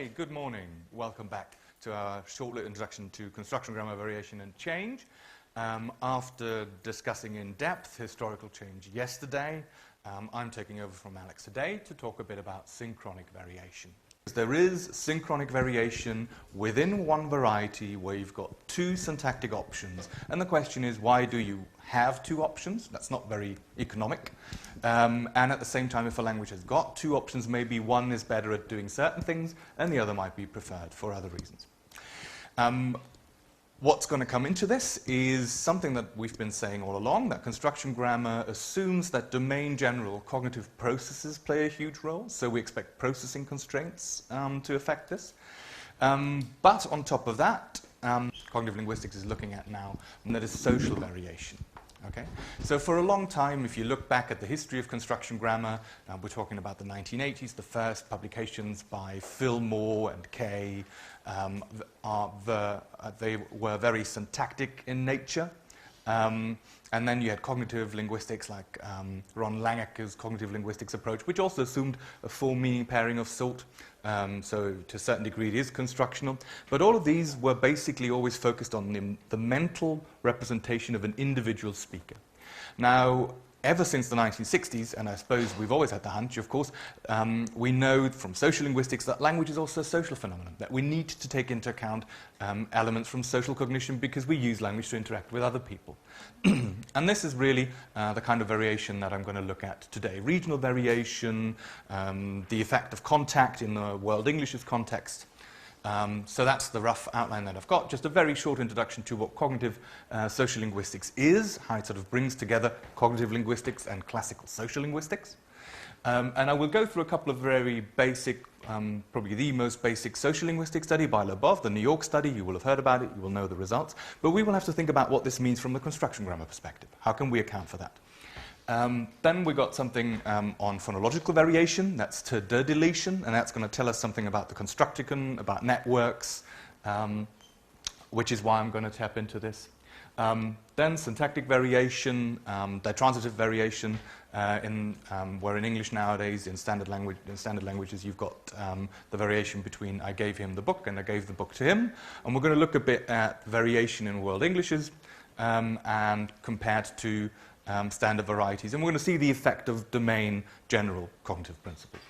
Okay, good morning. Welcome back to our short little introduction to construction, grammar, variation and change. After discussing in depth historical change yesterday, I'm taking over from Alex today to talk a bit about synchronic variation. There is synchronic variation within one variety where you've got two syntactic options, and the question is, why do you have two options? That's not very economic. And at the same time, if a language has got two options, maybe one is better at doing certain things and the other might be preferred for other reasons. What's going to come into this is something that we've been saying all along, that construction grammar assumes that domain general cognitive processes play a huge role, so we expect processing constraints to affect this. But on top of that, cognitive linguistics is looking at now, and that is social variation. Okay? So for a long time, if you look back at the history of construction grammar, we're talking about the 1980s, the first publications by Fillmore and Kay, they were very syntactic in nature. And then you had cognitive linguistics like Ron Langeker's cognitive linguistics approach, which also assumed a full-meaning pairing of sort. So to a certain degree it is constructional. But all of these were basically always focused on the mental representation of an individual speaker. Now, ever since the 1960s, and I suppose we've always had the hunch, of course, we know from social linguistics that language is also a social phenomenon, that we need to take into account elements from social cognition because we use language to interact with other people. And this is really the kind of variation that I'm going to look at today. Regional variation, the effect of contact in the World English's context. So that's the rough outline that I've got. Just a very short introduction to what cognitive social linguistics is, how it sort of brings together cognitive linguistics and classical social linguistics. And I will go through a couple of very basic, probably the most basic social linguistic study by Lobov, the New York study. You will have heard about it, you will know the results. But we will have to think about what this means from the construction grammar perspective. How can we account for that? Then we got something on phonological variation, that's to de deletion, and that's going to tell us something about the constructicon, about networks, which is why I'm going to tap into this. Then syntactic variation, ditransitive variation, where in English nowadays, in standard languages, you've got the variation between I gave him the book and I gave the book to him. And we're going to look a bit at variation in World Englishes and compared to standard varieties. And we're going to see the effect of domain general cognitive principles.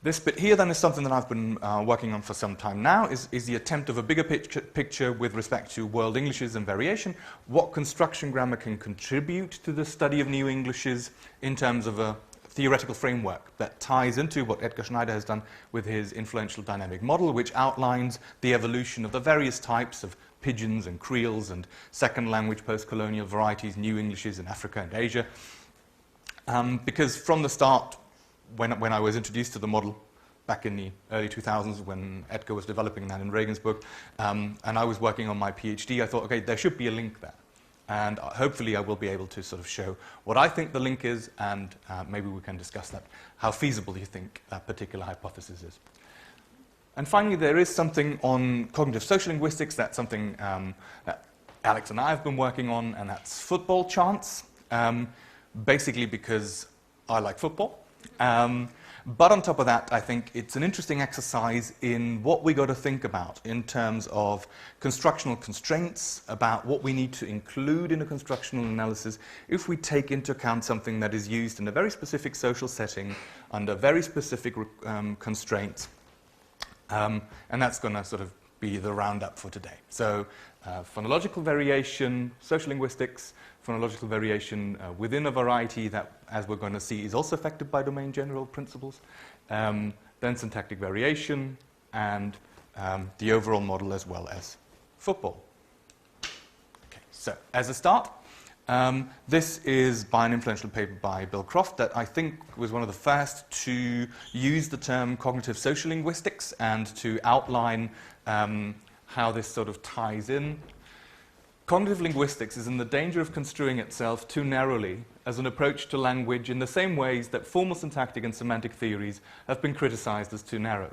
This bit here then is something that I've been working on for some time now, is the attempt of a bigger picture with respect to World Englishes and variation, what construction grammar can contribute to the study of New Englishes in terms of a theoretical framework that ties into what Edgar Schneider has done with his influential dynamic model, which outlines the evolution of the various types of pidgins and creoles and second language post-colonial varieties, New Englishes in Africa and Asia. Because from the start, when I was introduced to the model back in the early 2000s when Edgar was developing that in Regensburg, and I was working on my PhD, I thought, okay, there should be a link there. And hopefully I will be able to sort of show what I think the link is, and maybe we can discuss that, how feasible you think that particular hypothesis is. And finally, there is something on cognitive social linguistics, that's something that Alex and I have been working on, and that's football chants, basically because I like football. But on top of that, I think it's an interesting exercise in what we got to think about in terms of constructional constraints, about what we need to include in a constructional analysis if we take into account something that is used in a very specific social setting under very specific constraints. And that's going to sort of be the roundup for today. So phonological variation, social linguistics, phonological variation within a variety that, as we're going to see, is also affected by domain general principles, then syntactic variation, and the overall model as well as football. Okay, so as a start, this is by an influential paper by Bill Croft that I think was one of the first to use the term cognitive social linguistics and to outline how this sort of ties in. Cognitive linguistics is in the danger of construing itself too narrowly as an approach to language in the same ways that formal syntactic and semantic theories have been criticized as too narrow.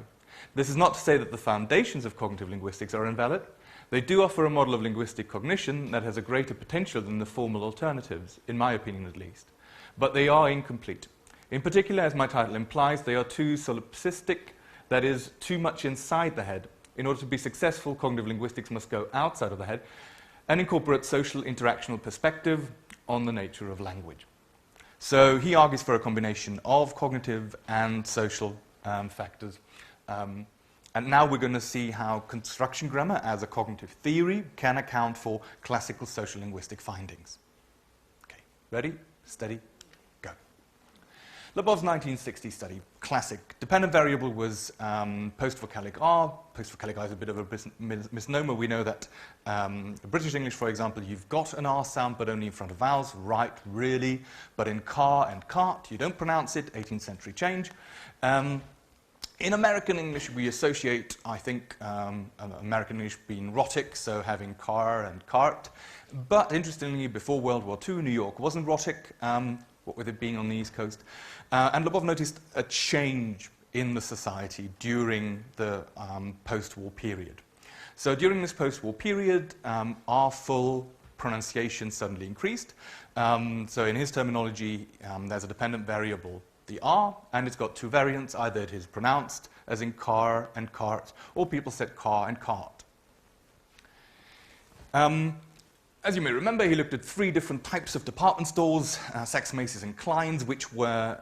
This is not to say that the foundations of cognitive linguistics are invalid. They do offer a model of linguistic cognition that has a greater potential than the formal alternatives, in my opinion at least. But they are incomplete. In particular, as my title implies, they are too solipsistic, that is, too much inside the head. In order to be successful, cognitive linguistics must go outside of the head and incorporate social interactional perspective on the nature of language. So he argues for a combination of cognitive and social factors. And now we're going to see how construction grammar as a cognitive theory can account for classical social linguistic findings. Okay, ready, steady, go. Lebov's 1960 study, classic. Dependent variable was post-vocalic R. Post-vocalic R is a bit of a misnomer. We know that British English, for example, you've got an R sound, but only in front of vowels. Right, really. But in car and cart, you don't pronounce it. 18th century change. In American English, we associate, I think, American English being rhotic, so having car and cart. But interestingly, before World War II, New York wasn't rhotic, what with it being on the East Coast. And Lebov noticed a change in the society during the post-war period. So during this post-war period, our full pronunciation suddenly increased. So in his terminology, there's a dependent variable, the R, and it's got two variants. Either it is pronounced as in car and cart, or people said car and cart. As you may remember, he looked at three different types of department stores, Saks, Macy's, and Klein's, which were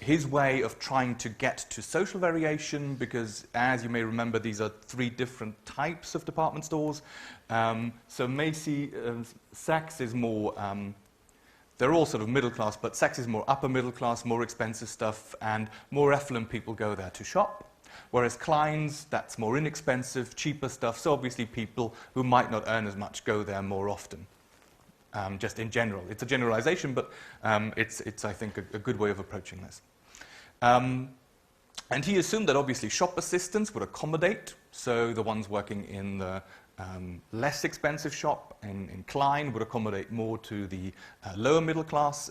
his way of trying to get to social variation, because, as you may remember, these are three different types of department stores. So Macy's, Saks is more... they're all sort of middle class, but Saks is more upper middle class, more expensive stuff, and more affluent people go there to shop. Whereas Klein's, that's more inexpensive, cheaper stuff, so obviously people who might not earn as much go there more often, just in general. It's a generalization, but it's I think, a good way of approaching this. And he assumed that obviously shop assistants would accommodate, so the ones working in the less expensive shop in Klein would accommodate more to the lower middle class,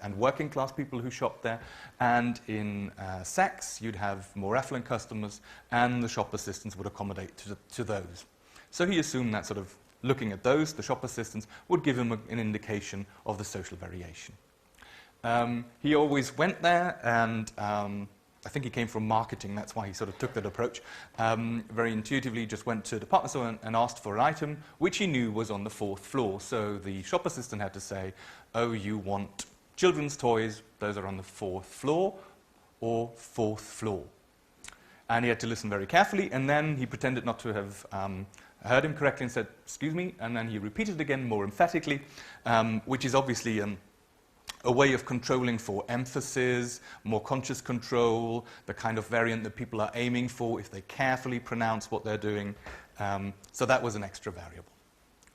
and working class people who shop there. And in Saks, you'd have more affluent customers, and the shop assistants would accommodate to those. So he assumed that sort of looking at those, the shop assistants, would give him an indication of the social variation. He always went there, and I think he came from marketing, that's why he sort of took that approach. Very intuitively just went to a department store and asked for an item, which he knew was on the 4th floor. So the shop assistant had to say, oh, you want children's toys, those are on the 4th floor, or 4th floor. And he had to listen very carefully, and then he pretended not to have heard him correctly and said, excuse me, and then he repeated it again more emphatically, which is obviously a way of controlling for emphasis, more conscious control, the kind of variant that people are aiming for if they carefully pronounce what they're doing. So that was an extra variable.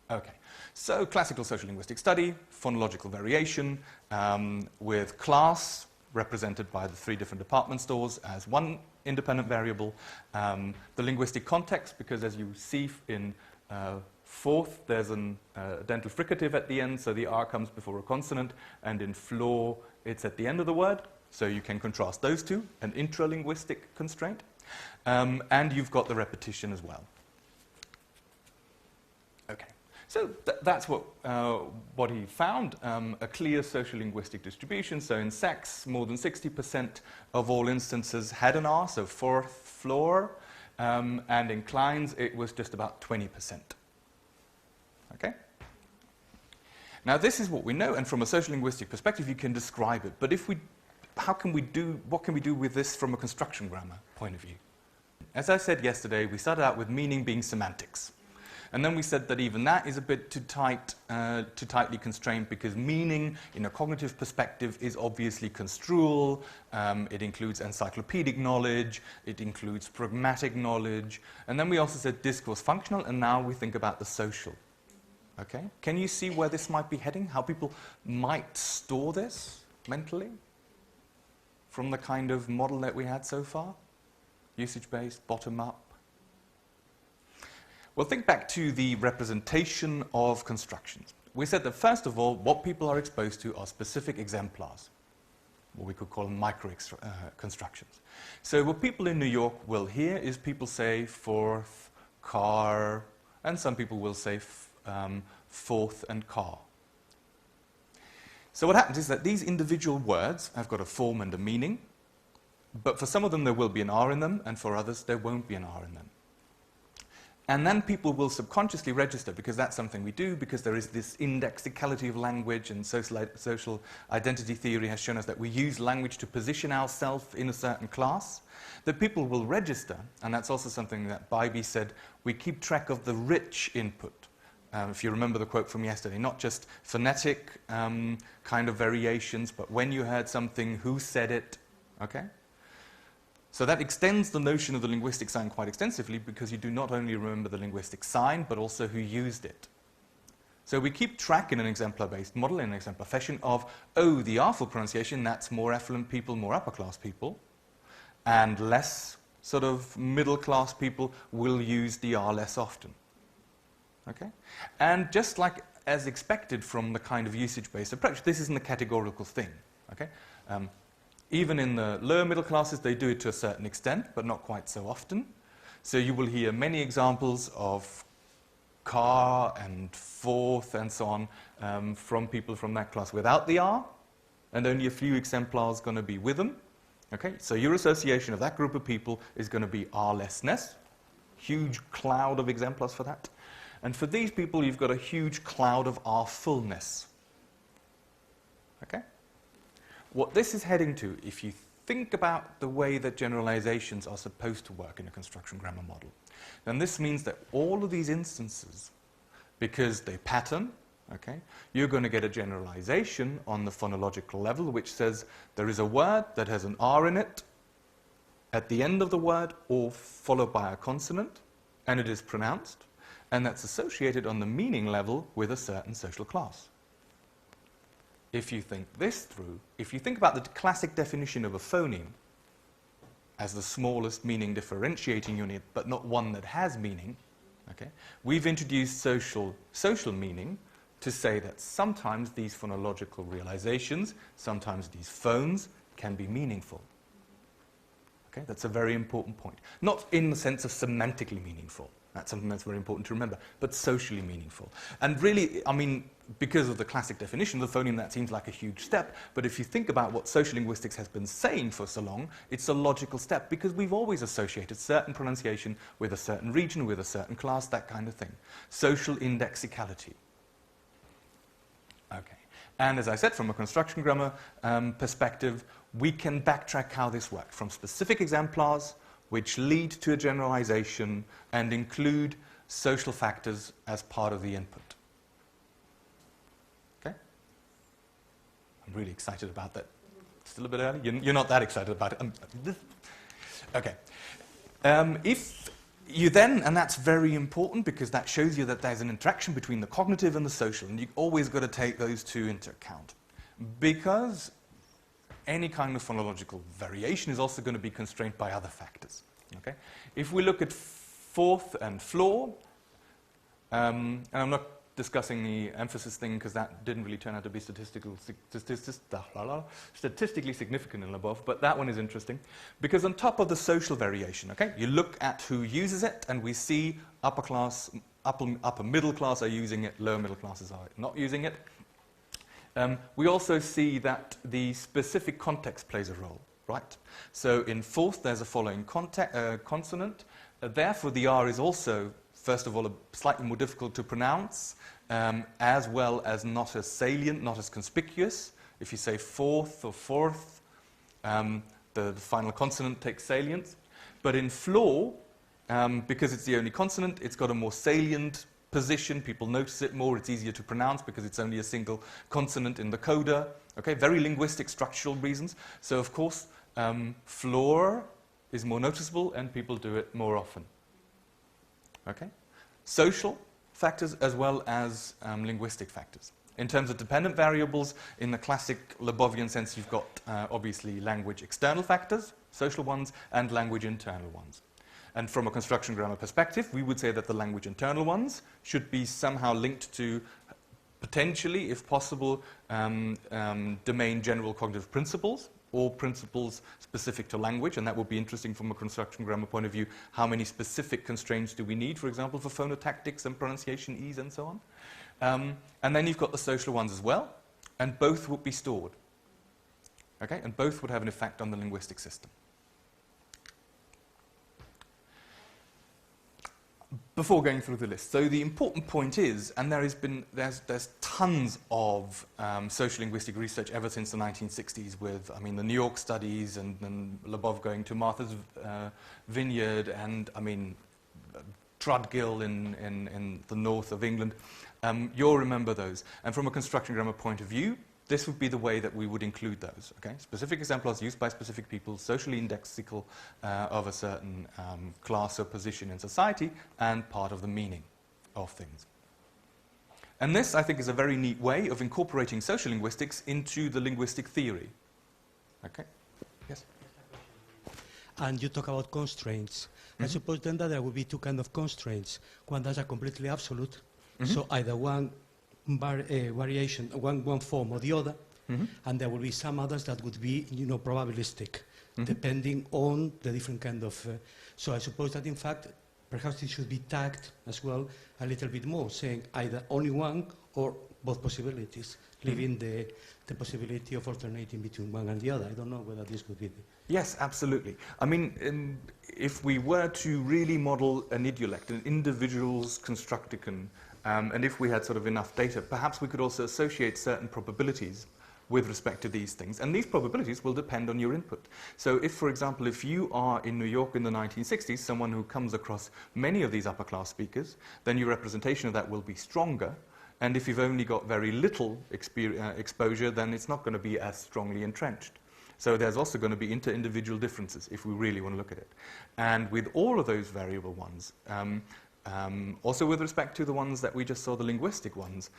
Okay, so classical social linguistic study, phonological variation, with class represented by the three different department stores as one independent variable. The linguistic context, because as you see in fourth, there's a dental fricative at the end, so the R comes before a consonant, and in floor, it's at the end of the word, so you can contrast those two, an intralinguistic constraint, and you've got the repetition as well. Okay, so that's what he found, a clear social linguistic distribution. So in Saks, more than 60% of all instances had an R, so 4th floor, and in Klein's, it was just about 20%. Okay? Now this is what we know, and from a social linguistic perspective you can describe it, but what can we do with this from a construction grammar point of view? As I said yesterday, we started out with meaning being semantics. And then we said that even that is a bit too tightly constrained, because meaning in a cognitive perspective is obviously construal. It includes encyclopedic knowledge, it includes pragmatic knowledge, and then we also said discourse functional, and now we think about the social. Okay? Can you see where this might be heading? How people might store this mentally from the kind of model that we had so far? Usage-based, bottom-up. Well, think back to the representation of constructions. We said that, first of all, what people are exposed to are specific exemplars, what we could call micro-constructions. So what people in New York will hear is people say 4th, car, and some people will say 4th and car. So what happens is that these individual words have got a form and a meaning, but for some of them there will be an R in them, and for others there won't be an R in them. And then people will subconsciously register, because that's something we do, because there is this indexicality of language, and social identity theory has shown us that we use language to position ourselves in a certain class, that people will register, and that's also something that Bybee said, we keep track of the rich input. If you remember the quote from yesterday, not just phonetic kind of variations, but when you heard something, who said it, okay? So that extends the notion of the linguistic sign quite extensively, because you do not only remember the linguistic sign, but also who used it. So we keep track in an exemplar-based model, in an exemplar fashion, of, oh, the R-ful pronunciation, that's more affluent people, more upper-class people, and less sort of middle-class people will use the R less often. Okay? And just like as expected from the kind of usage-based approach, this isn't a categorical thing. Okay? Even in the lower middle classes, they do it to a certain extent, but not quite so often. So you will hear many examples of car and forth and so on from people from that class without the R, and only a few exemplars going to be with them. Okay? So your association of that group of people is going to be R-lessness. Huge cloud of exemplars for that. And for these people, you've got a huge cloud of R-fullness. Okay? What this is heading to, if you think about the way that generalizations are supposed to work in a construction grammar model, then this means that all of these instances, because they pattern, okay, you're going to get a generalization on the phonological level, which says there is a word that has an R in it at the end of the word, or followed by a consonant, and it is pronounced, and that's associated on the meaning level with a certain social class. If you think this through, if you think about the classic definition of a phoneme as the smallest meaning differentiating unit, but not one that has meaning, okay, we've introduced social meaning to say that sometimes these phonological realizations, sometimes these phones, can be meaningful. Okay, that's a very important point. Not in the sense of semantically meaningful. That's something that's very important to remember, but socially meaningful. And really, I mean, because of the classic definition of the phoneme, that seems like a huge step, but if you think about what social linguistics has been saying for so long, it's a logical step, because we've always associated certain pronunciation with a certain region, with a certain class, that kind of thing. Social indexicality. Okay. And as I said, from a construction grammar perspective, we can backtrack how this works from specific exemplars, which lead to a generalization and include social factors as part of the input. Okay? I'm really excited about that. Still a bit early? You're not that excited about it. Okay. If you then, and that's very important because that shows you that there's an interaction between the cognitive and the social, and you've always got to take those two into account. Because any kind of phonological variation is also going to be constrained by other factors. Okay? If we look at forth and floor, and I'm not discussing the emphasis thing because that didn't really turn out to be statistically significant and above, but that one is interesting because on top of the social variation, okay, you look at who uses it, and we see upper class, upper middle class are using it, lower middle classes are not using it. We also see that the specific context plays a role, right? So in forth, there's a following consonant. Therefore, the R is also, first of all, slightly more difficult to pronounce, as well as not as salient, not as conspicuous. If you say fourth or fourth, the final consonant takes salience. But in floor, because it's the only consonant, it's got a more salient position. People notice it more. It's easier to pronounce because it's only a single consonant in the coda. Okay, very linguistic, structural reasons. So, of course, floor is more noticeable and people do it more often. Okay? Social factors as well as linguistic factors. In terms of dependent variables, in the classic Lebovian sense, you've got obviously language external factors, social ones, and language internal ones. And from a construction grammar perspective, we would say that the language internal ones should be somehow linked to, potentially, if possible, domain general cognitive principles, or principles specific to language, and that would be interesting from a construction grammar point of view. How many specific constraints do we need, for example, for phonotactics and pronunciation ease and so on? And then you've got the social ones as well. and both would be stored. Okay? And both would have an effect on the linguistic system. Before going through the list, so the important point is, and there's tons of social linguistic research ever since the 1960s with, I mean, the New York studies and Labov going to Martha's Vineyard and, I mean, Trudgill in the north of England. You'll remember those. And from a construction grammar point of view, this would be the way that we would include those. Okay? Specific exemplars used by specific people, socially indexical of a certain class or position in society, and part of the meaning of things. And this, I think, is a very neat way of incorporating social linguistics into the linguistic theory. Okay? Yes? And you talk about constraints. I suppose then that there will be two kinds of constraints. One that's a completely absolute, so either one variation, one form or the other, and there will be some others that would be, probabilistic, depending on the different kind of. So I suppose that in fact, perhaps it should be tagged as well a little bit more, saying either only one or both possibilities, leaving the possibility of alternating between one and the other. I don't know whether this would be. Yes, absolutely. I mean, if we were to really model an idiolect, an individual's constructicon, and if we had sort of enough data, perhaps we could also associate certain probabilities with respect to these things. And these probabilities will depend on your input. So if, for example, if you are in New York in the 1960s, someone who comes across many of these upper class speakers, then your representation of that will be stronger. And if you've only got very little exposure, then it's not going to be as strongly entrenched. So there's also going to be inter-individual differences if we really want to look at it. And with all of those variable ones, also with respect to the ones that we just saw, the linguistic ones,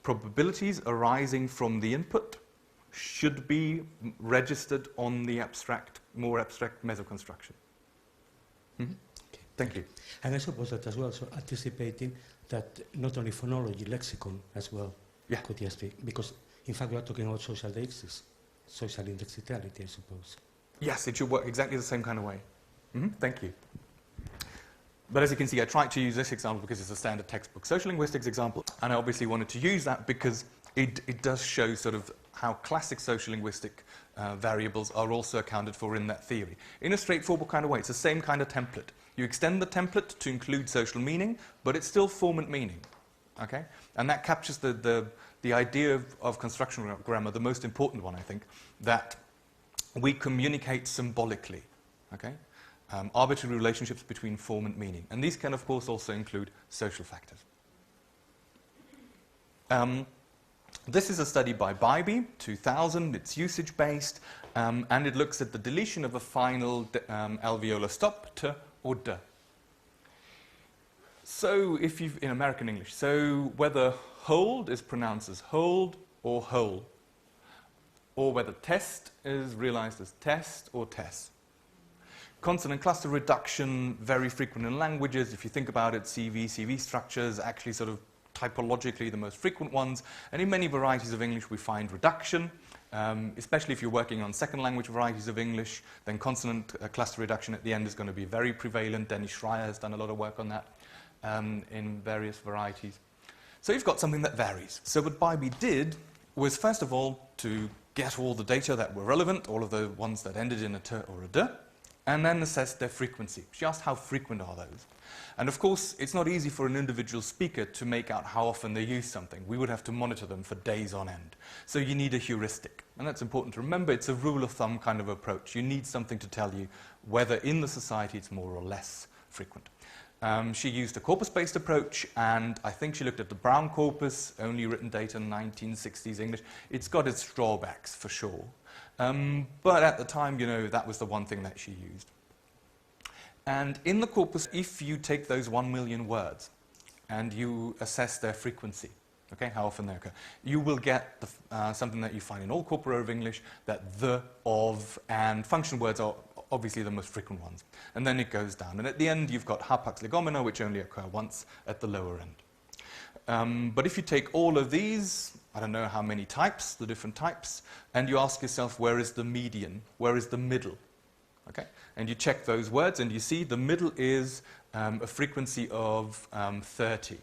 probabilities arising from the input should be registered on the more abstract mesoconstruction. Okay. Thank you. And I suppose that as well, so anticipating that not only phonology, lexicon as well could just be, because in fact we are talking about social deixis, social indexicality, I suppose. Yes, it should work exactly the same kind of way. Thank you. But as you can see, I tried to use this example because it's a standard textbook social linguistics example, and I obviously wanted to use that because it does show sort of how classic social linguistic variables are also accounted for in that theory. In a straightforward kind of way, it's the same kind of template. You extend the template to include social meaning, but it's still formant meaning. Okay? And that captures the idea of construction grammar, the most important one, I think, that we communicate symbolically. Okay? Arbitrary relationships between form and meaning. And these can, of course, also include social factors. This is a study by Bybee, 2000. It's usage-based, and it looks at the deletion of a final alveolar stop, t or d. So, if you've in American English, so whether hold is pronounced as hold or whole, or whether test is realized as test or tess. Consonant cluster reduction, very frequent in languages. If you think about it, CV structures, actually sort of typologically the most frequent ones. And in many varieties of English, we find reduction. Especially if you're working on second language varieties of English, then consonant cluster reduction at the end is going to be very prevalent. Dennis Schreier has done a lot of work on that in various varieties. So you've got something that varies. So what Bybee did was, first of all, to get all the data that were relevant, all of the ones that ended in a t or a d, and then assess their frequency. She asked how frequent are those. And of course, it's not easy for an individual speaker to make out how often they use something. We would have to monitor them for days on end. So you need a heuristic. And that's important to remember. It's a rule of thumb kind of approach. You need something to tell you whether in the society it's more or less frequent. She used a corpus-based approach, and I think she looked at the Brown corpus, only written data in 1960s English. It's got its drawbacks, for sure. But at the time, that was the one thing that she used. And in the corpus, if you take those 1 million words and you assess their frequency, okay, how often they occur, you will get something that you find in all corpora of English, that the, of, and function words are obviously the most frequent ones. And then it goes down. And at the end, you've got hapax legomena, which only occur once at the lower end. But if you take all of these, I don't know how many types, the different types, and you ask yourself, where is the median? Where is the middle? Okay? And you check those words, and you see the middle is a frequency of 30.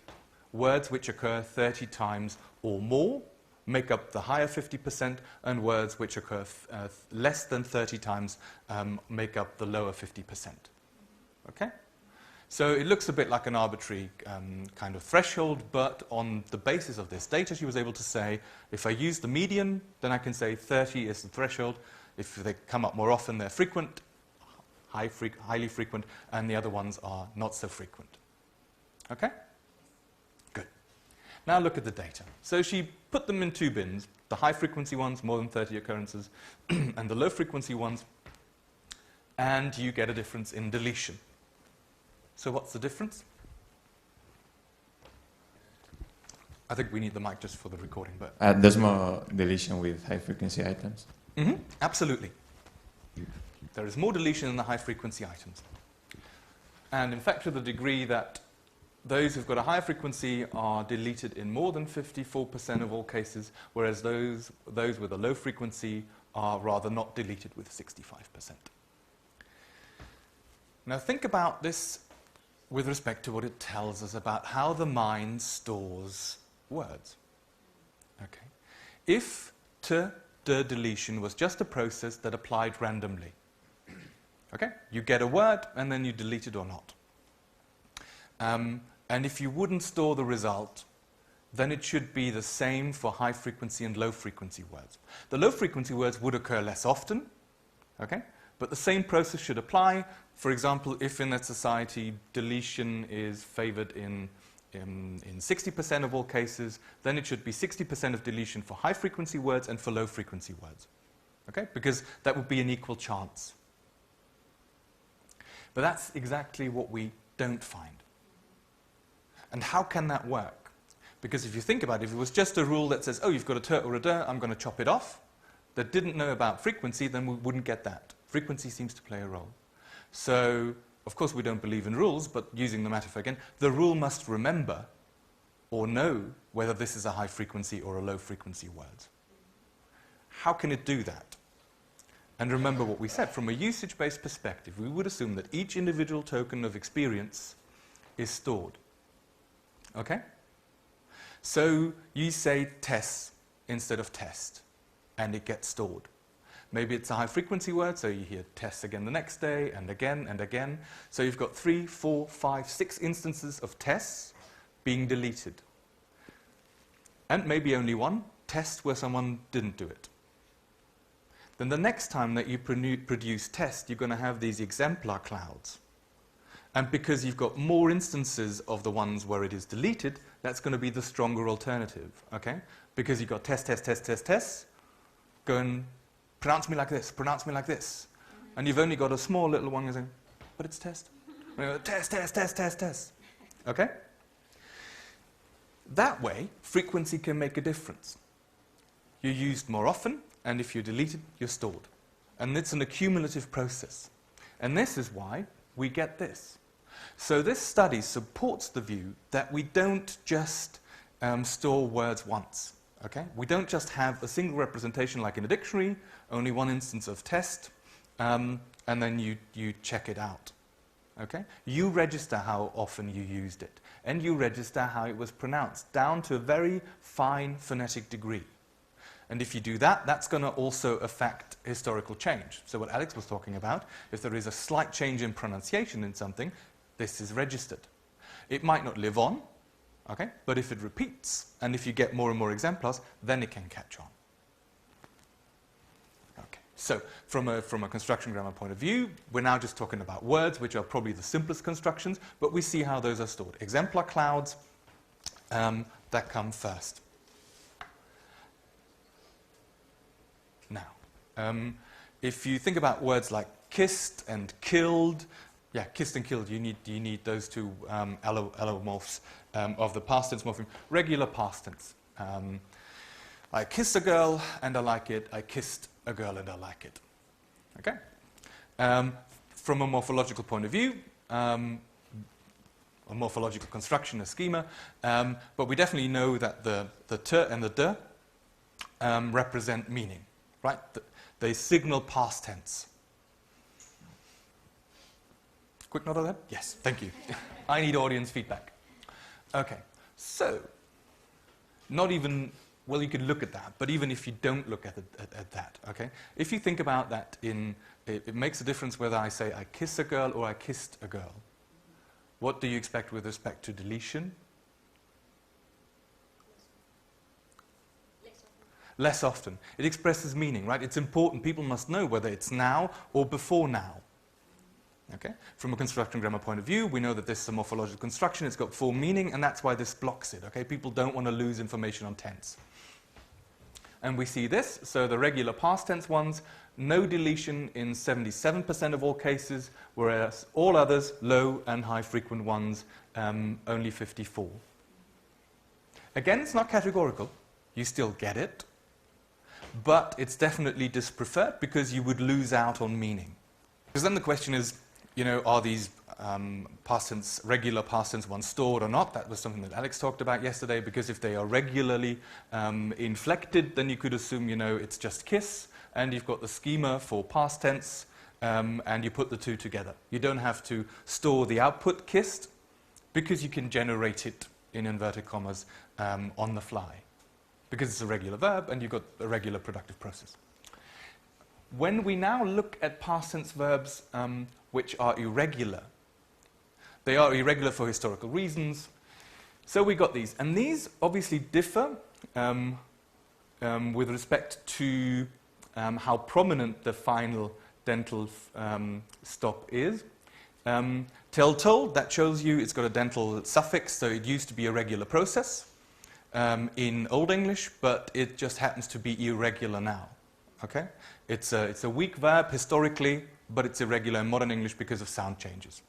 Words which occur 30 times or more make up the higher 50%, and words which occur less than 30 times make up the lower 50%. Okay? So it looks a bit like an arbitrary kind of threshold, but on the basis of this data, she was able to say, if I use the median, then I can say 30 is the threshold. If they come up more often, they're frequent, highly frequent, and the other ones are not so frequent. Okay? Good. Now look at the data. So she put them in two bins, the high-frequency ones, more than 30 occurrences, and the low-frequency ones, and you get a difference in deletion. So what's the difference? I think we need the mic just for the recording, but... There's more deletion with high-frequency items? Mm-hmm. Absolutely. There is more deletion in the high-frequency items. And in fact, to the degree that those who've got a higher frequency are deleted in more than 54% of all cases, whereas those with a low frequency are rather not deleted with 65%. Now think about this with respect to what it tells us about how the mind stores words. Okay. If the deletion was just a process that applied randomly, okay, you get a word and then you delete it or not. And if you wouldn't store the result, then it should be the same for high frequency and low frequency words. The low frequency words would occur less often, okay, but the same process should apply. For example, if in that society deletion is favored in 60% of all cases, then it should be 60% of deletion for high-frequency words and for low-frequency words. Okay? Because that would be an equal chance. But that's exactly what we don't find. And how can that work? Because if you think about it, if it was just a rule that says, oh, you've got a t or a d, I'm going to chop it off, that didn't know about frequency, then we wouldn't get that. Frequency seems to play a role. So, of course, we don't believe in rules, but using the metaphor again, the rule must remember or know whether this is a high frequency or a low frequency word. How can it do that? And remember what we said, from a usage-based perspective, we would assume that each individual token of experience is stored. Okay? So you say tests instead of test, and it gets stored. Maybe it's a high-frequency word, so you hear tests again the next day, and again, and again. So you've got 3, 4, 5, 6 instances of tests being deleted. And maybe only one test where someone didn't do it. Then the next time that you produce tests, you're going to have these exemplar clouds. And because you've got more instances of the ones where it is deleted, that's going to be the stronger alternative, okay? Because you've got test, test, test, test, tests, go and pronounce me like this, pronounce me like this. And you've only got a small little one saying, but it's test. Test, test, test, test, test. Okay? That way, frequency can make a difference. You're used more often, and if you delete it, you're stored. And it's an accumulative process. And this is why we get this. So this study supports the view that we don't just store words once. Okay? We don't just have a single representation like in a dictionary, only one instance of test, and then you check it out. Okay? You register how often you used it, and you register how it was pronounced, down to a very fine phonetic degree. And if you do that, that's going to also affect historical change. So what Alex was talking about, if there is a slight change in pronunciation in something, this is registered. It might not live on, okay? But if it repeats, and if you get more and more exemplars, then it can catch on. Okay. So from a construction grammar point of view, we're now just talking about words, which are probably the simplest constructions, but we see how those are stored. Exemplar clouds that come first. Now, if you think about words like kissed and killed, yeah, kissed and killed, you need those two allomorphs of the past tense morpheme. Regular past tense. I kissed a girl and I like it. I kissed a girl and I like it. Okay? From a morphological point of view, a morphological construction, a schema, but we definitely know that the t and the d represent meaning, right? They signal past tense. Quick nod on that? Yes, thank you. I need audience feedback. Okay, so not even Well, you could look at that, but even if you don't look at that, okay? If you think about that it makes a difference whether I say I kiss a girl or I kissed a girl. What do you expect with respect to deletion? Less often. It expresses meaning, right? It's important. People must know whether it's now or before now. Okay? From a construction grammar point of view, we know that this is a morphological construction. It's got full meaning, and that's why this blocks it. Okay? People don't want to lose information on tense. And we see this. So the regular past tense ones, no deletion in 77% of all cases, whereas all others, low and high frequent ones, only 54. Again, it's not categorical. You still get it. But it's definitely dispreferred because you would lose out on meaning. Because then the question is, you know, are these regular past tense ones stored or not? That was something that Alex talked about yesterday, because if they are regularly inflected, then you could assume, you know, it's just kiss, and you've got the schema for past tense, and you put the two together. You don't have to store the output kissed, because you can generate it, in inverted commas, on the fly. Because it's a regular verb, and you've got a regular productive process. When we now look at past tense verbs which are irregular, they are irregular for historical reasons. So we got these. And these obviously differ with respect to how prominent the final dental stop is. Tell-told, that shows you it's got a dental suffix, so it used to be a regular process in Old English, but it just happens to be irregular now. Okay? It's a weak verb historically, but it's irregular in modern English because of sound changes.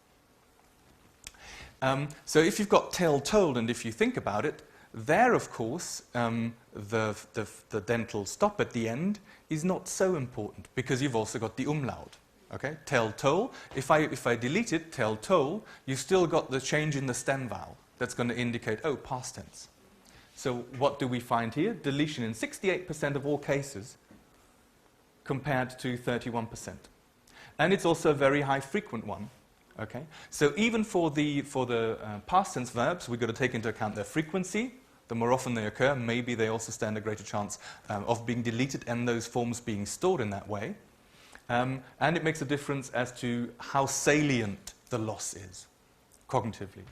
So if you've got tell-told, and if you think about it, there, of course, the dental stop at the end is not so important, because you've also got the umlaut. Okay? Tell-told. If I delete it, tell-told, you've still got the change in the stem vowel. That's going to indicate, oh, past tense. So what do we find here? Deletion in 68% of all cases, compared to 31%. And it's also a very high frequent one. Okay? So even for the past tense verbs, we've got to take into account their frequency. The more often they occur, maybe they also stand a greater chance of being deleted and those forms being stored in that way. And it makes a difference as to how salient the loss is, cognitively.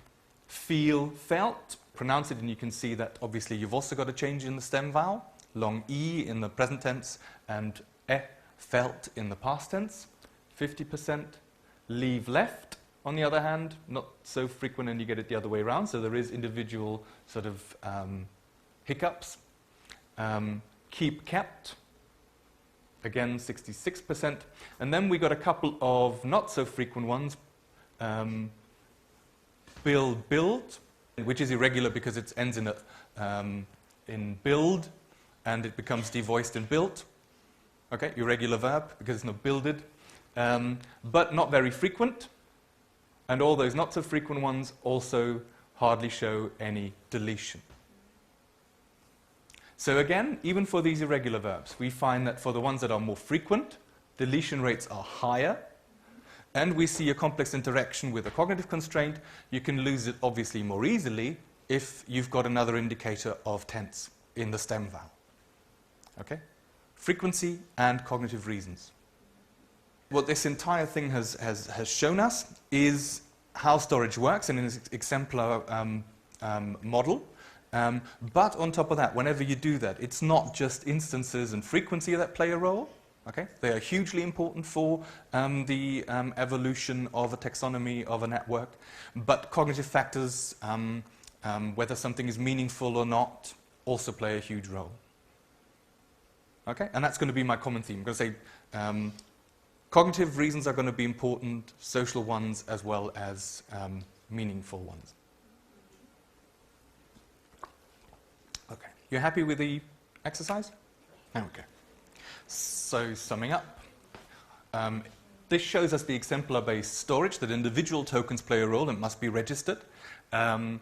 Feel, felt, pronounce it, and you can see that obviously you've also got a change in the stem vowel, long E in the present tense, and felt in the past tense, 50%. Leave, left, on the other hand, not so frequent, and you get it the other way around, so there is individual sort of hiccups. Keep, kept, again 66%. And then we got a couple of not so frequent ones. Build, build, which is irregular because it ends in build, and it becomes devoiced in built. Okay, irregular verb because it's not builded. But not very frequent, and all those not so frequent ones also hardly show any deletion. So again, even for these irregular verbs, we find that for the ones that are more frequent, deletion rates are higher, and we see a complex interaction with a cognitive constraint. You can lose it obviously more easily if you've got another indicator of tense in the stem vowel. Okay? Frequency and cognitive reasons. What this entire thing has shown us is how storage works in an exemplar model. But on top of that, whenever you do that, it's not just instances and frequency that play a role. Okay? They are hugely important for the evolution of a taxonomy of a network. But cognitive factors, whether something is meaningful or not, also play a huge role. Okay? And that's going to be my common theme. I'm going to say cognitive reasons are going to be important, social ones as well as meaningful ones. Okay, you happy with the exercise? Okay. So summing up, this shows us the exemplar-based storage, that individual tokens play a role and must be registered. And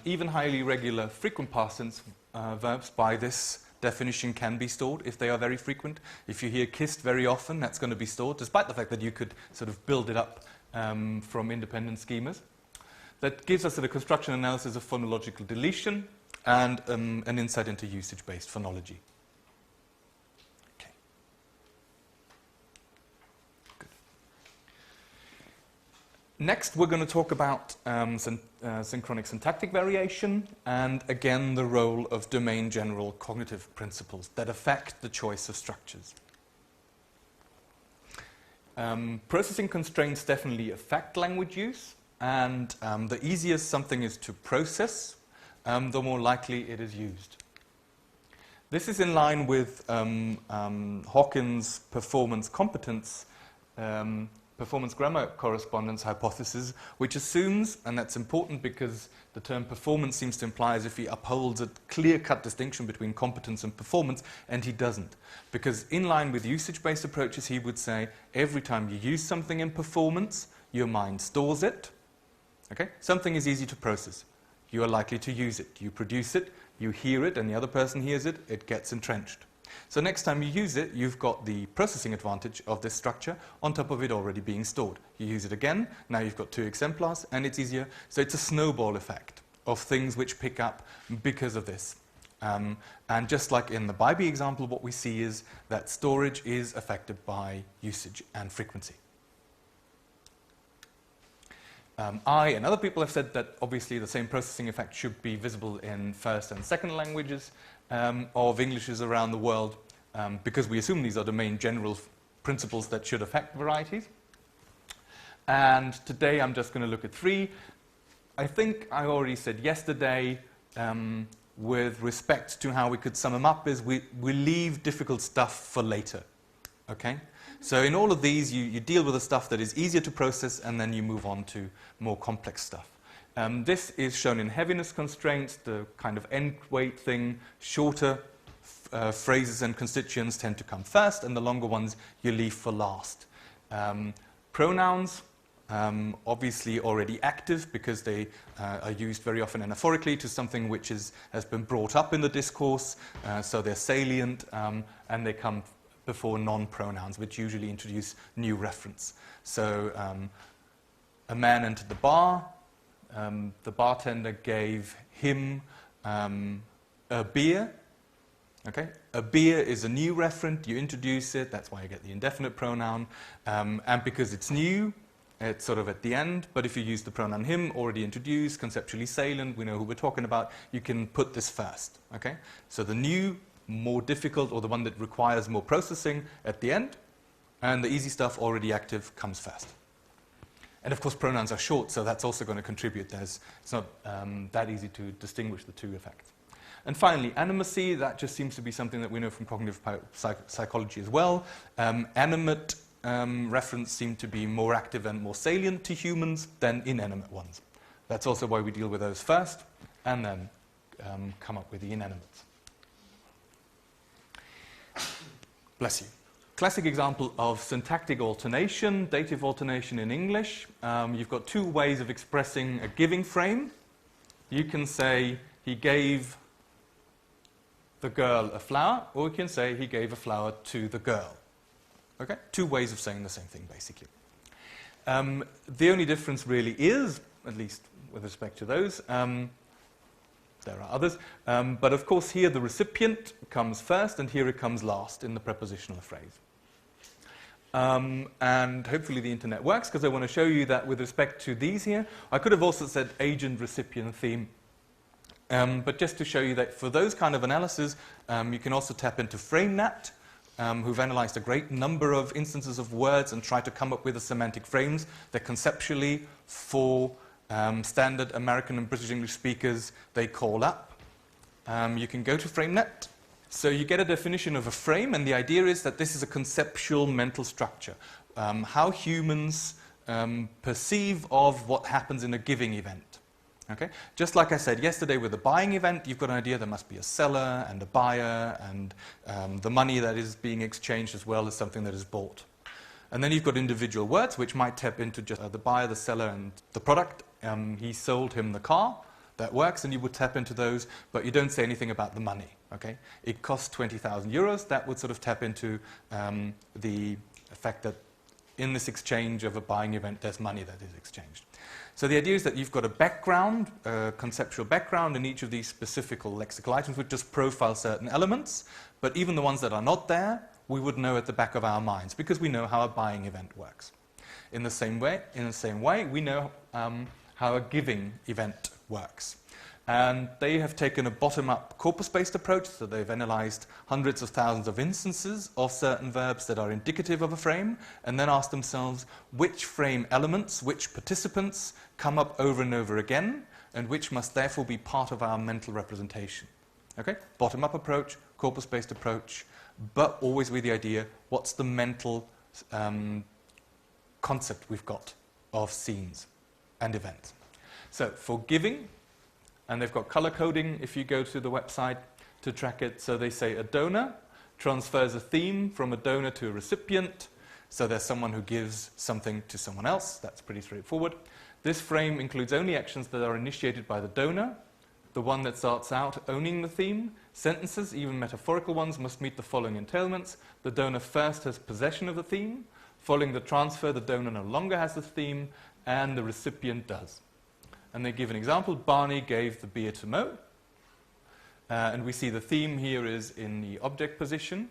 even highly regular frequent past tense verbs by this definition can be stored if they are very frequent. If you hear kissed very often, that's going to be stored, despite the fact that you could sort of build it up from independent schemas. That gives us a construction analysis of phonological deletion. and an insight into usage-based phonology. Okay. Good. Next, we're going to talk about synchronic syntactic variation, and again, the role of domain general cognitive principles that affect the choice of structures. Processing constraints definitely affect language use, and the easier something is to process, the more likely it is used. This is in line with Hawkins' performance competence, performance grammar correspondence hypothesis, which assumes, and that's important because the term performance seems to imply as if he upholds a clear-cut distinction between competence and performance, and he doesn't. Because in line with usage-based approaches, he would say every time you use something in performance, your mind stores it. Okay? Something is easy to process. You are likely to use it. You produce it, you hear it, and the other person hears it, it gets entrenched. So next time you use it, you've got the processing advantage of this structure on top of it already being stored. You use it again, now you've got 2 exemplars, and it's easier. So it's a snowball effect of things which pick up because of this. And just like in the Bybee example, what we see is that storage is affected by usage and frequency. I and other people have said that obviously the same processing effect should be visible in first and second languages of Englishes around the world, because we assume these are domain general principles that should affect varieties. And today I'm just going to look at 3. I think I already said yesterday, with respect to how we could sum them up, is we leave difficult stuff for later. Okay? So in all of these, you deal with the stuff that is easier to process, and then you move on to more complex stuff. This is shown in heaviness constraints, the kind of end weight thing. Shorter phrases and constituents tend to come first, and the longer ones you leave for last. Pronouns, obviously already active because they are used very often anaphorically to something which has been brought up in the discourse, so they're salient, and they come before non-pronouns, which usually introduce new reference. So a man entered the bar. The bartender gave him a beer. Okay? A beer is a new referent. You introduce it. That's why you get the indefinite pronoun. And because it's new, it's sort of at the end. But if you use the pronoun him, already introduced, conceptually salient, we know who we're talking about, you can put this first. Okay? So the new, more difficult, or the one that requires more processing at the end, and the easy stuff, already active, comes first. And of course, pronouns are short, so that's also going to contribute. It's not that easy to distinguish the 2 effects. And finally, animacy, that just seems to be something that we know from cognitive psychology as well. Animate reference seem to be more active and more salient to humans than inanimate ones. That's also why we deal with those first, and then come up with the inanimates. Bless you. Classic example of syntactic alternation, dative alternation in English. You've got 2 ways of expressing a giving frame. You can say, he gave the girl a flower, or you can say, he gave a flower to the girl. Okay? 2 ways of saying the same thing, basically. The only difference really is, at least with respect to those, there are others, but of course here the recipient comes first, and here it comes last in the prepositional phrase. And hopefully the internet works, because I want to show you that with respect to these here, I could have also said agent, recipient, theme. But just to show you that for those kind of analysis, you can also tap into Framenet, who've analyzed a great number of instances of words and tried to come up with the semantic frames that conceptually for standard American and British English speakers they call up. You can go to Framenet. So you get a definition of a frame, and the idea is that this is a conceptual mental structure. How humans perceive of what happens in a giving event. Okay? Just like I said yesterday with the buying event, you've got an idea there must be a seller and a buyer, and the money that is being exchanged as well as something that is bought. And then you've got individual words which might tap into just the buyer, the seller, and the product. He sold him the car. That works, and you would tap into those, but you don't say anything about the money. Okay? It costs 20,000 euros. That would sort of tap into the fact that in this exchange of a buying event, there's money that is exchanged. So the idea is that you've got a background, a conceptual background in each of these specific lexical items which just profile certain elements, but even the ones that are not there, we would know at the back of our minds because we know how a buying event works. In the same way, we know how a giving event works. And they have taken a bottom-up corpus-based approach, so they've analyzed hundreds of thousands of instances of certain verbs that are indicative of a frame, and then asked themselves which frame elements, which participants come up over and over again, and which must therefore be part of our mental representation. Okay? Bottom-up approach, corpus-based approach, but always with the idea, what's the mental concept we've got of scenes and events. So for giving, and they've got color coding if you go to the website to track it. So they say a donor transfers a theme from a donor to a recipient. So there's someone who gives something to someone else. That's pretty straightforward. This frame includes only actions that are initiated by the donor. The one that starts out owning the theme. Sentences, even metaphorical ones, must meet the following entailments. The donor first has possession of the theme. Following the transfer, the donor no longer has the theme, and the recipient does. And they give an example. Barney gave the beer to Mo. And we see the theme here is in the object position.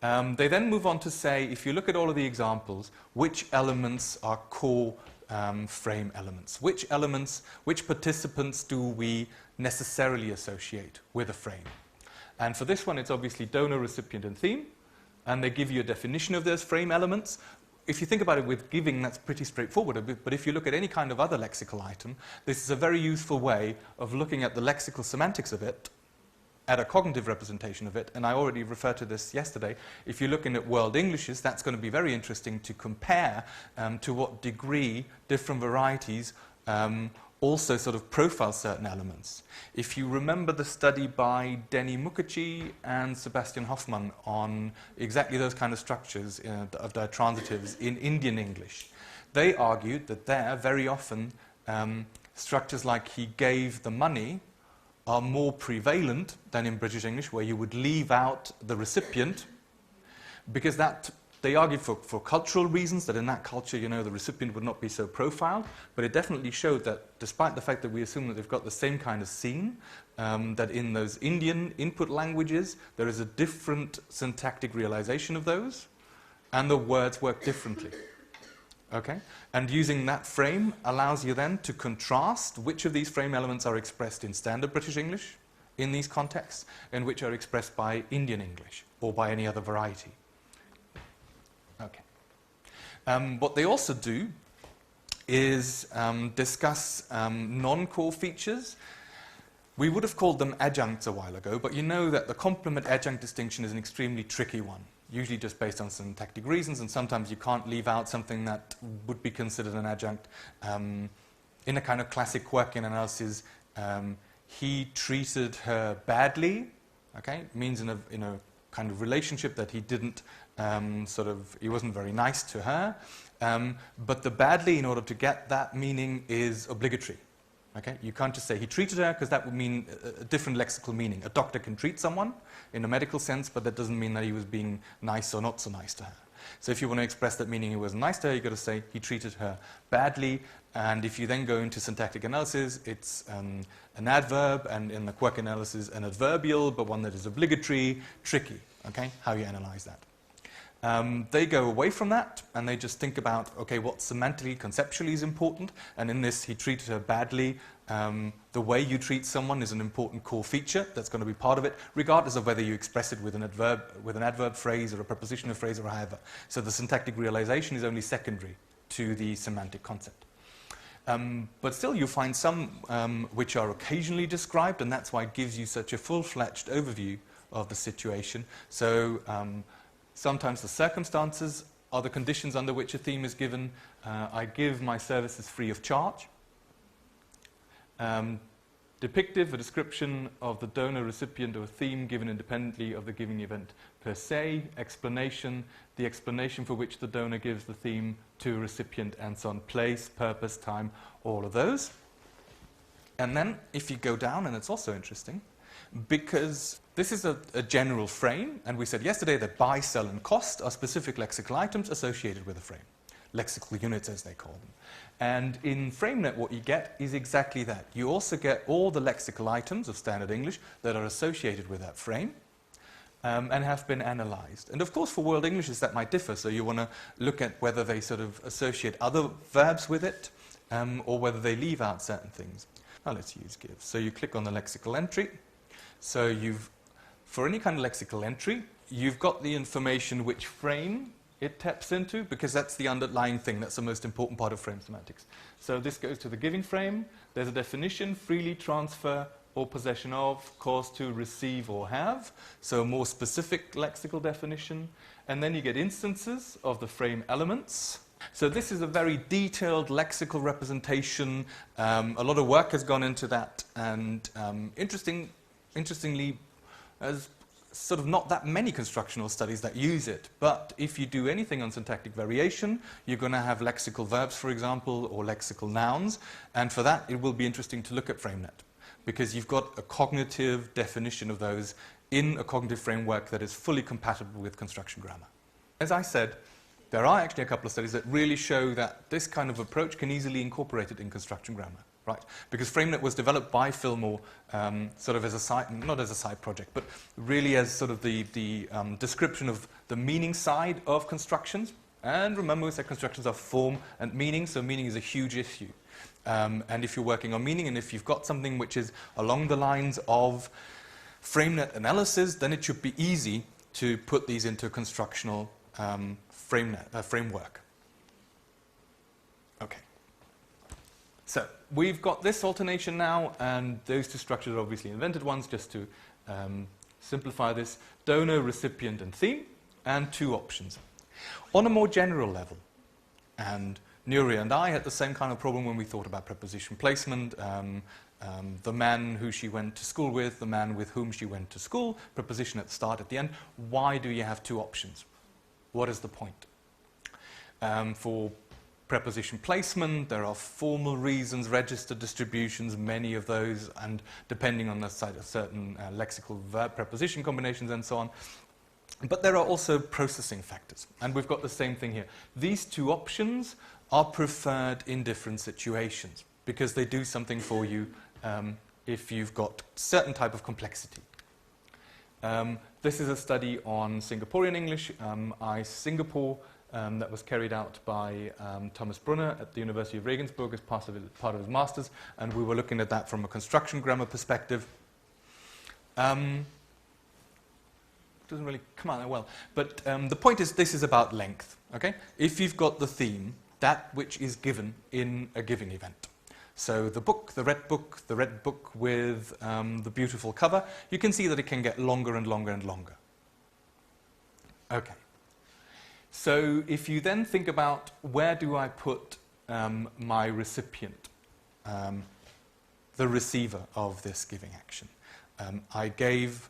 They then move on to say, if you look at all of the examples, which elements are core frame elements? Which participants do we necessarily associate with a frame? And for this one, it's obviously donor, recipient, and theme. And they give you a definition of those frame elements. If you think about it with giving, that's pretty straightforward. But if you look at any kind of other lexical item, this is a very useful way of looking at the lexical semantics of it, at a cognitive representation of it. And I already referred to this yesterday. If you're looking at world Englishes, that's going to be very interesting to compare to what degree different varieties also sort of profile certain elements. If you remember the study by Denny Mukherjee and Sebastian Hoffmann on exactly those kind of structures of diatransitives in Indian English, they argued that there, very often, structures like he gave the money are more prevalent than in British English, where you would leave out the recipient, because that they argued for cultural reasons, that in that culture, you know, the recipient would not be so profiled, but it definitely showed that despite the fact that we assume that they've got the same kind of scene, that in those Indian input languages, there is a different syntactic realization of those, and the words work differently. Okay? And using that frame allows you then to contrast which of these frame elements are expressed in standard British English in these contexts, and which are expressed by Indian English, or by any other variety. Okay. What they also do is discuss non-core features. We would have called them adjuncts a while ago, but you know that the complement-adjunct distinction is an extremely tricky one, usually just based on syntactic reasons, and sometimes you can't leave out something that would be considered an adjunct. In a kind of classic Quirkian analysis, he treated her badly, okay? It means in a kind of relationship that he didn't he wasn't very nice to her, but the badly, in order to get that meaning, is obligatory. Okay? You can't just say he treated her, because that would mean a different lexical meaning. A doctor can treat someone in a medical sense, but that doesn't mean that he was being nice or not so nice to her. So if you want to express that meaning he wasn't nice to her, you've got to say he treated her badly. And if you then go into syntactic analysis, it's an adverb, and in the Quirk analysis, an adverbial, but one that is obligatory, tricky, okay, how you analyze that. They go away from that, and they just think about, okay, what semantically, conceptually is important, and in this, he treated her badly. The way you treat someone is an important core feature that's going to be part of it, regardless of whether you express it with an adverb phrase or a prepositional phrase or however. So the syntactic realization is only secondary to the semantic concept. But still, you find some which are occasionally described, and that's why it gives you such a full-fledged overview of the situation. So sometimes the circumstances are the conditions under which a theme is given. I give my services free of charge. Depictive, a description of the donor recipient of a theme given independently of the giving event per se. Explanation, the explanation for which the donor gives the theme to a recipient, and so on. Place, purpose, time, all of those. And then if you go down, and it's also interesting, because this is a general frame, and we said yesterday that buy, sell, and cost are specific lexical items associated with a frame. lexical units as they call them. And in Framenet what you get is exactly that. You also get all the lexical items of standard English that are associated with that frame and have been analyzed. And of course for World Englishes that might differ, so you want to look at whether they sort of associate other verbs with it or whether they leave out certain things. Now let's use give. So you click on the lexical entry. So for any kind of lexical entry, you've got the information which frame it taps into, because that's the underlying thing. That's the most important part of frame semantics. So this goes to the giving frame. There's a definition: freely transfer or possession of, cause to, receive or have. So a more specific lexical definition. And then you get instances of the frame elements. So this is a very detailed lexical representation. A lot of work has gone into that. And interestingly, as sort of not that many constructional studies that use it, but if you do anything on syntactic variation, you're going to have lexical verbs, for example, or lexical nouns, and for that it will be interesting to look at Framenet, because you've got a cognitive definition of those in a cognitive framework that is fully compatible with construction grammar. As I said, there are actually a couple of studies that really show that this kind of approach can easily incorporate it in construction grammar. Right, because Framenet was developed by Fillmore sort of as a side, not as a side project, but really as sort of the description of the meaning side of constructions. And remember, we said constructions are form and meaning, so meaning is a huge issue. And if you're working on meaning, and if you've got something which is along the lines of Framenet analysis, then it should be easy to put these into a constructional framework. Okay. So we've got this alternation now, and those two structures are obviously invented ones, just to simplify this: donor, recipient, and theme, and two options. On a more general level, and Nuria and I had the same kind of problem when we thought about preposition placement, the man who she went to school with, the man with whom she went to school, preposition at the start, at the end. Why do you have two options? What is the point? For preposition placement, there are formal reasons, registered distributions, many of those, and depending on the site, certain lexical verb preposition combinations and so on. But there are also processing factors, and we've got the same thing here. These two options are preferred in different situations because they do something for you if you've got certain type of complexity. This is a study on Singaporean English, Singapore, that was carried out by Thomas Brunner at the University of Regensburg as part of his master's, and we were looking at that from a construction grammar perspective. Doesn't really come out that well, but the point is, this is about length. Okay, if you've got the theme, that which is given in a giving event. So the book, the red book with the beautiful cover, you can see that it can get longer and longer and longer. Okay. So if you then think about where do I put my recipient, the receiver of this giving action. I gave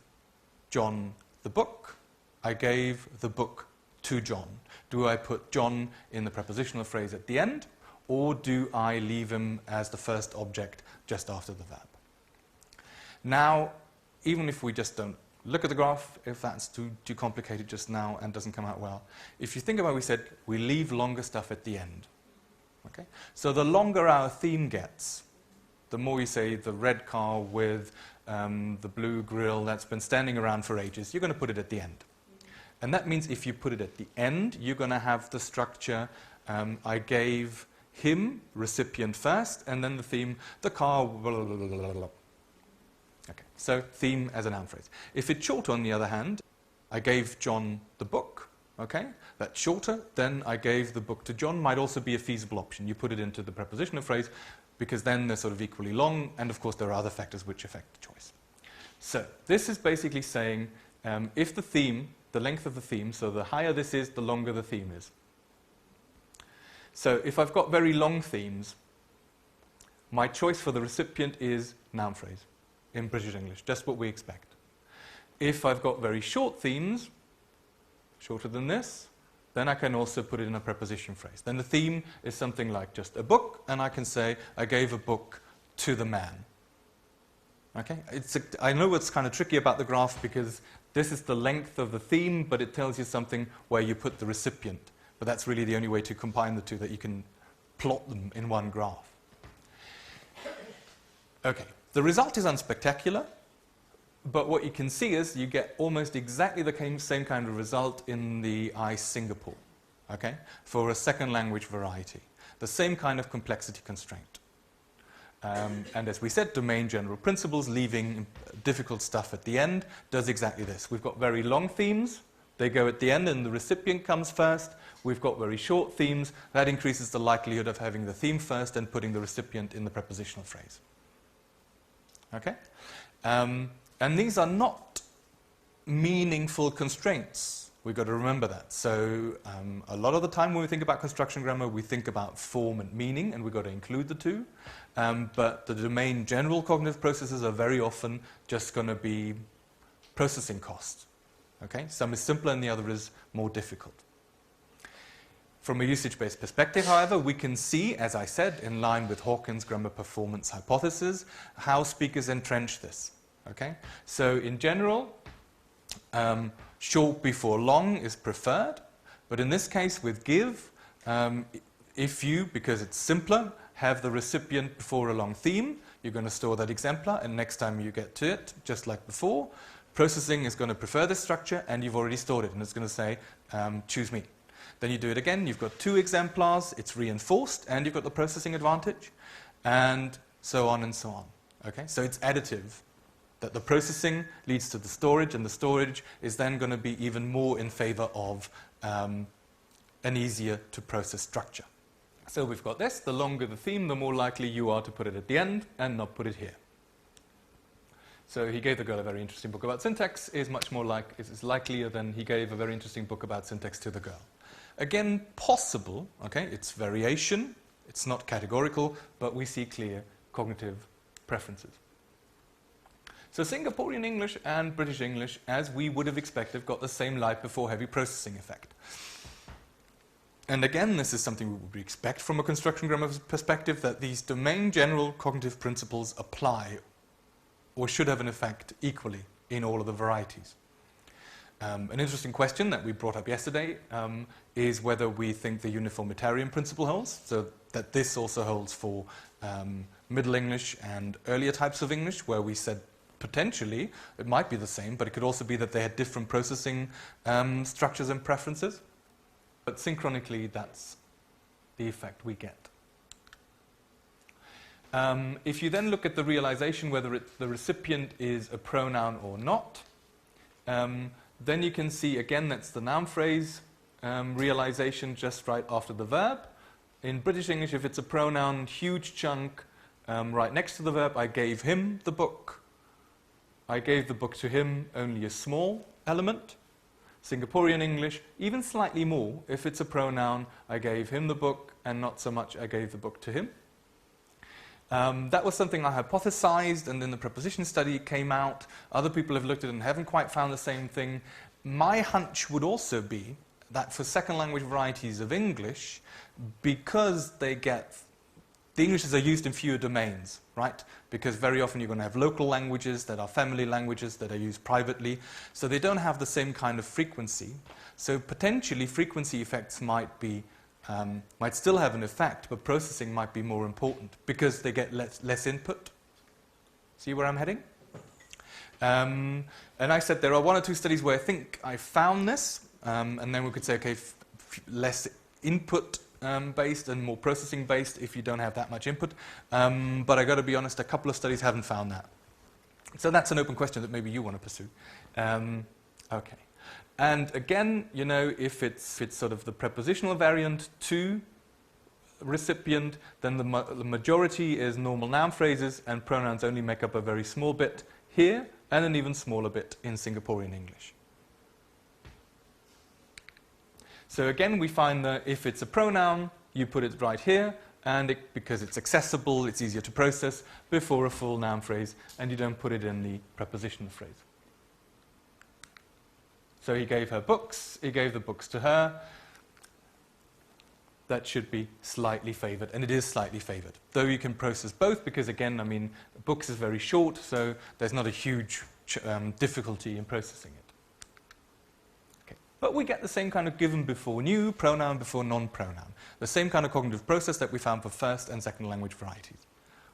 John the book. I gave the book to John. Do I put John in the prepositional phrase at the end, or do I leave him as the first object just after the verb? Now, even if we just don't look at the graph, if that's too complicated just now and doesn't come out well. If you think about it, we said we leave longer stuff at the end. Okay? So the longer our theme gets, the more you say the red car with the blue grill that's been standing around for ages, you're going to put it at the end. And that means if you put it at the end, you're going to have the structure, I gave him, recipient first, and then the theme, the car, blah, blah, blah, blah, blah. Okay, so theme as a noun phrase. If it's short, on the other hand, I gave John the book, okay? That's shorter, then I gave the book to John might also be a feasible option. You put it into the prepositional phrase because then they're sort of equally long, and of course there are other factors which affect the choice. So this is basically saying if the theme, the length of the theme, so the higher this is, the longer the theme is. So if I've got very long themes, my choice for the recipient is noun phrase in British English, just what we expect. If I've got very short themes, shorter than this, then I can also put it in a preposition phrase. Then the theme is something like just a book, and I can say, I gave a book to the man. Okay? I know it's kind of tricky about the graph because this is the length of the theme, but it tells you something where you put the recipient. But that's really the only way to combine the two, that you can plot them in one graph. Okay, the result is unspectacular, but what you can see is you get almost exactly the same kind of result in the Singapore, okay, for a second language variety. The same kind of complexity constraint. And as we said, domain general principles, leaving difficult stuff at the end, does exactly this. We've got very long themes. They go at the end and the recipient comes first. We've got very short themes. That increases the likelihood of having the theme first and putting the recipient in the prepositional phrase. Okay? And these are not meaningful constraints. We've got to remember that. So a lot of the time when we think about construction grammar, we think about form and meaning, and we've got to include the two. But the domain general cognitive processes are very often just going to be processing cost. Okay? Some is simpler and the other is more difficult. From a usage-based perspective, however, we can see, as I said, in line with Hawkins' grammar performance hypothesis, how speakers entrench this. Okay? So in general, short before long is preferred, but in this case with give, if you, because it's simpler, have the recipient before a long theme, you're going to store that exemplar, and next time you get to it, just like before, processing is going to prefer this structure, and you've already stored it, and it's going to say, choose me. Then you do it again, you've got two exemplars, it's reinforced, and you've got the processing advantage, and so on and so on. Okay? So it's additive, that the processing leads to the storage, and the storage is then going to be even more in favor of an easier to process structure. So we've got this, the longer the theme, the more likely you are to put it at the end and not put it here. So he gave the girl a very interesting book about syntax, is likelier than he gave a very interesting book about syntax to the girl. Again, possible, okay, it's variation, it's not categorical, but we see clear cognitive preferences. So Singaporean English and British English, as we would have expected, got the same light before heavy processing effect. And again, this is something we would expect from a construction grammar perspective, that these domain general cognitive principles apply or should have an effect equally in all of the varieties. An interesting question that we brought up yesterday is whether we think the uniformitarian principle holds, so that this also holds for Middle English and earlier types of English, where we said potentially it might be the same, but it could also be that they had different processing structures and preferences. But synchronically, that's the effect we get. If you then look at the realization whether the recipient is a pronoun or not, then you can see, again, that's the noun phrase realization just right after the verb. In British English, if it's a pronoun, huge chunk right next to the verb, I gave him the book. I gave the book to him, only a small element. Singaporean English, even slightly more. If it's a pronoun, I gave him the book, and not so much I gave the book to him. That was something I hypothesized, and then the preposition study came out. Other people have looked at it and haven't quite found the same thing. My hunch would also be that for second language varieties of English, because the Englishes are used in fewer domains, right? Because very often you're going to have local languages that are family languages that are used privately, so they don't have the same kind of frequency. So potentially frequency effects might still have an effect, but processing might be more important because they get less input. See where I'm heading? And I said there are one or two studies where I think I found this, and then we could say, okay, less input based and more processing based if you don't have that much input. But I got to be honest, a couple of studies haven't found that. So that's an open question that maybe you want to pursue. Okay. And again, you know, if it's sort of the prepositional variant to recipient, then the majority is normal noun phrases, and pronouns only make up a very small bit here and an even smaller bit in Singaporean English. So again, we find that if it's a pronoun, you put it right here, and because it's accessible, it's easier to process before a full noun phrase, and you don't put it in the prepositional phrase. So he gave her books, he gave the books to her. That should be slightly favored, and it is slightly favored. Though you can process both, because again, I mean, books is very short, so there's not a huge difficulty in processing it. Okay. But we get the same kind of given before new, pronoun before non-pronoun. The same kind of cognitive process that we found for first and second language varieties.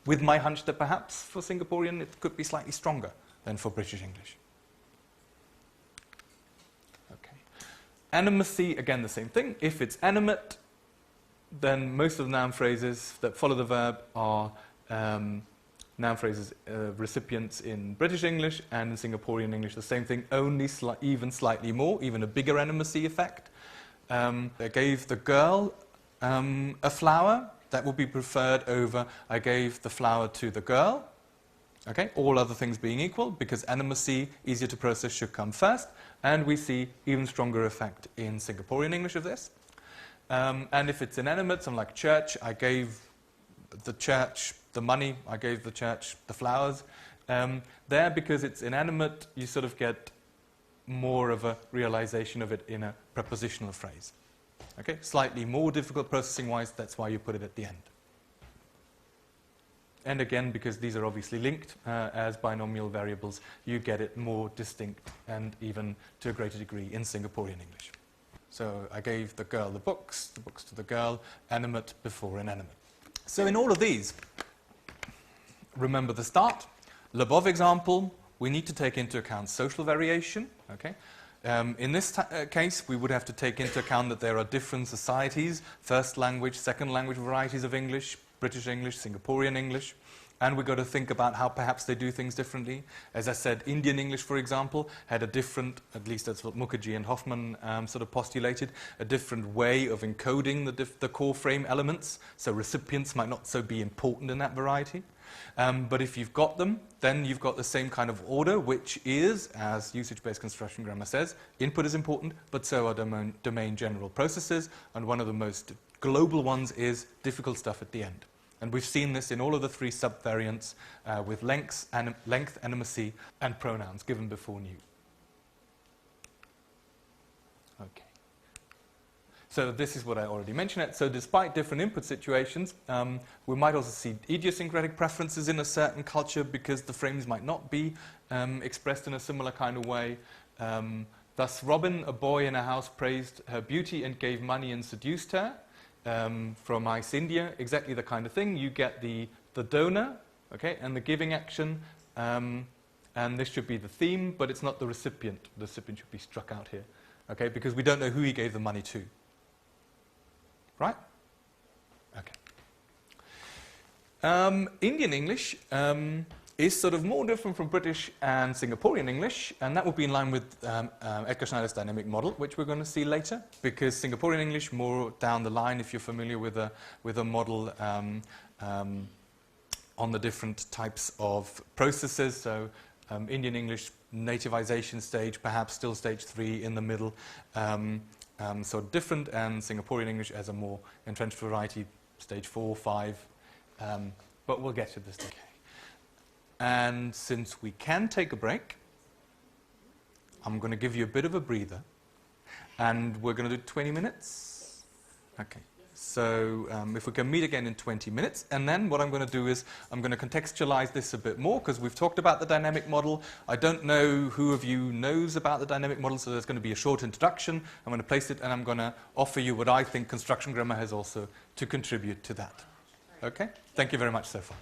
With my hunch that perhaps for Singaporean it could be slightly stronger than for British English. Okay. Animacy, again the same thing. If it's animate, then most of the noun phrases that follow the verb are noun phrases recipients in British English, and in Singaporean English the same thing, only even slightly more, even a bigger animacy effect. I gave the girl a flower. That would be preferred over I gave the flower to the girl. Okay, all other things being equal, because animacy, easier to process, should come first, and we see even stronger effect in Singaporean English of this. And if it's inanimate, something like church, I gave the church the money, I gave the church the flowers. There, because it's inanimate, you sort of get more of a realization of it in a prepositional phrase. Okay, slightly more difficult processing-wise, that's why you put it at the end. And again, because these are obviously linked as binomial variables, you get it more distinct and even to a greater degree in Singaporean English. So I gave the girl the books to the girl, animate before inanimate. So in all of these, remember the start. L'above example, we need to take into account social variation. Okay? In this case, we would have to take into account that there are different societies, first language, second language varieties of English, British English, Singaporean English, and we've got to think about how perhaps they do things differently. As I said, Indian English, for example, had a different, at least that's what Mukherjee and Hoffmann sort of postulated, a different way of encoding the core frame elements, so recipients might not so be important in that variety. But if you've got them, then you've got the same kind of order, which is, as usage-based construction grammar says, input is important, but so are domain general processes, and one of the most global ones is difficult stuff at the end. And we've seen this in all of the three subvariants with length, animacy, and pronouns given before new. Okay. So this is what I already mentioned. So despite different input situations, we might also see idiosyncratic preferences in a certain culture because the frames might not be expressed in a similar kind of way. Thus, Robin, a boy in a house, praised her beauty and gave money and seduced her. From Ice India, exactly the kind of thing. You get the donor, okay, and the giving action, and this should be the theme, but it's not the recipient. The recipient should be struck out here, okay, because we don't know who he gave the money to. Right? Okay. Indian English is sort of more different from British and Singaporean English, and that would be in line with Edgar Schneider's dynamic model, which we're going to see later, because Singaporean English, more down the line, if you're familiar with a model on the different types of processes, so Indian English nativization stage, perhaps still stage 3 in the middle, so different, and Singaporean English as a more entrenched variety, stage 4, 5, but we'll get to this. Okay. And since we can take a break, I'm going to give you a bit of a breather, and we're going to do 20 minutes. Okay. So if we can meet again in 20 minutes, and then what I'm going to do is I'm going to contextualize this a bit more, because we've talked about the dynamic model. I don't know who of you knows about the dynamic model, so there's going to be a short introduction. I'm going to place it, and I'm going to offer you what I think construction grammar has also to contribute to that. Okay? Thank you very much so far.